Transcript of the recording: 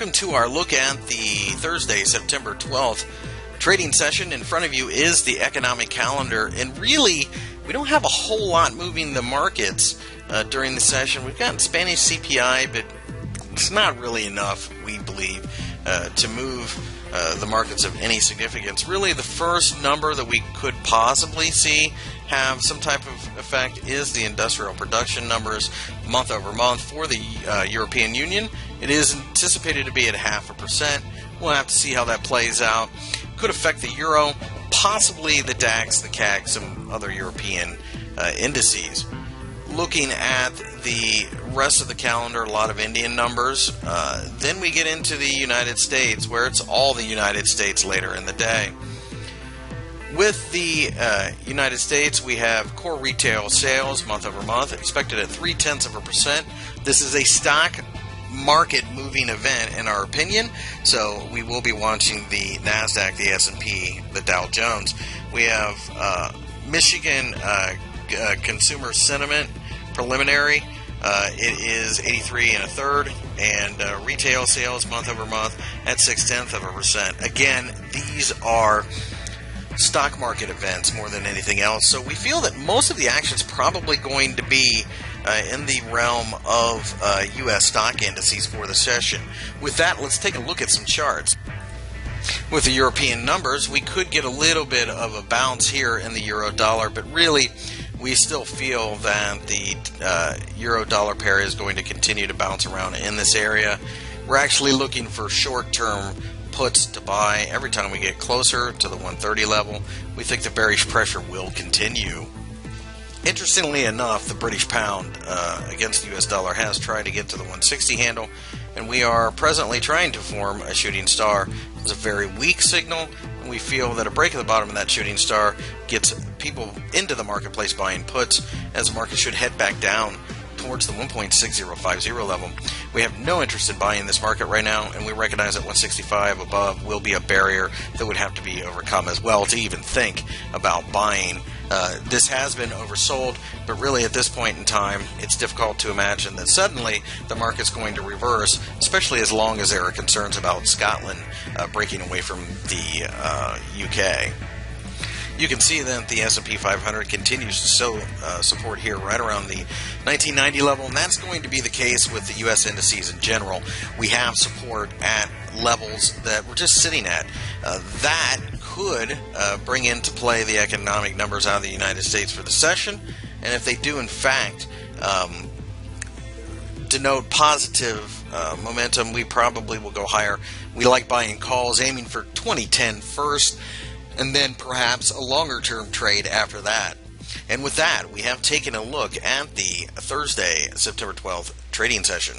welcome to our look at the Thursday, September 12th trading session. In front of you is the economic calendar, and really, we don't have a whole lot moving the markets during the session. We've got Spanish CPI, but it's not really enough, we believe, to move the markets of any significance. Really, the first number that we could possibly see have some type of effect is the industrial production numbers month over month for the European Union. It is anticipated to be at 0.5%. We'll have to see how that plays out. Could affect the euro, possibly the DAX, the CAC, some other European indices. Looking at the rest of the calendar, a lot of Indian numbers. Then we get into the United States, where it's all the United States later in the day. With the United States, we have core retail sales month over month expected at 0.3%. This is a stock market moving event in our opinion, so we will be watching the NASDAQ, the S&P, the Dow Jones. We have Michigan consumer sentiment preliminary. It is 83 1/3, and retail sales month over month at 0.6%. Again, these are stock market events more than anything else, so we feel that most of the action is probably going to be in the realm of U.S. stock indices for the session. With that, let's take a look at some charts. With the European numbers, we could get a little bit of a bounce here in the euro-dollar, but really, we still feel that the euro-dollar pair is going to continue to bounce around in this area. We're actually looking for short-term puts to buy every time we get closer to the 130 level. We think the bearish pressure will continue. Interestingly enough, the British pound against the US dollar has tried to get to the 160 handle, and we are presently trying to form a shooting star. It's a very weak signal, and we feel that a break at the bottom of that shooting star gets people into the marketplace buying puts, as the market should head back down towards the 1.6050 level. We have no interest in buying this market right now, and we recognize that 165 above will be a barrier that would have to be overcome as well to even think about buying. This has been oversold, but really at this point in time, it's difficult to imagine that suddenly the market's going to reverse, especially as long as there are concerns about Scotland breaking away from the UK. You can see that the S&P 500 continues to show support here right around the 1990 level, and that's going to be the case with the U.S. indices in general. We have support at levels that we're just sitting at. That could bring into play the economic numbers out of the United States for the session, and if they do in fact denote positive momentum, we probably will go higher. We like buying calls, aiming for 2010 first, and then perhaps a longer-term trade after that. And with that, we have taken a look at the Thursday, September 12th trading session.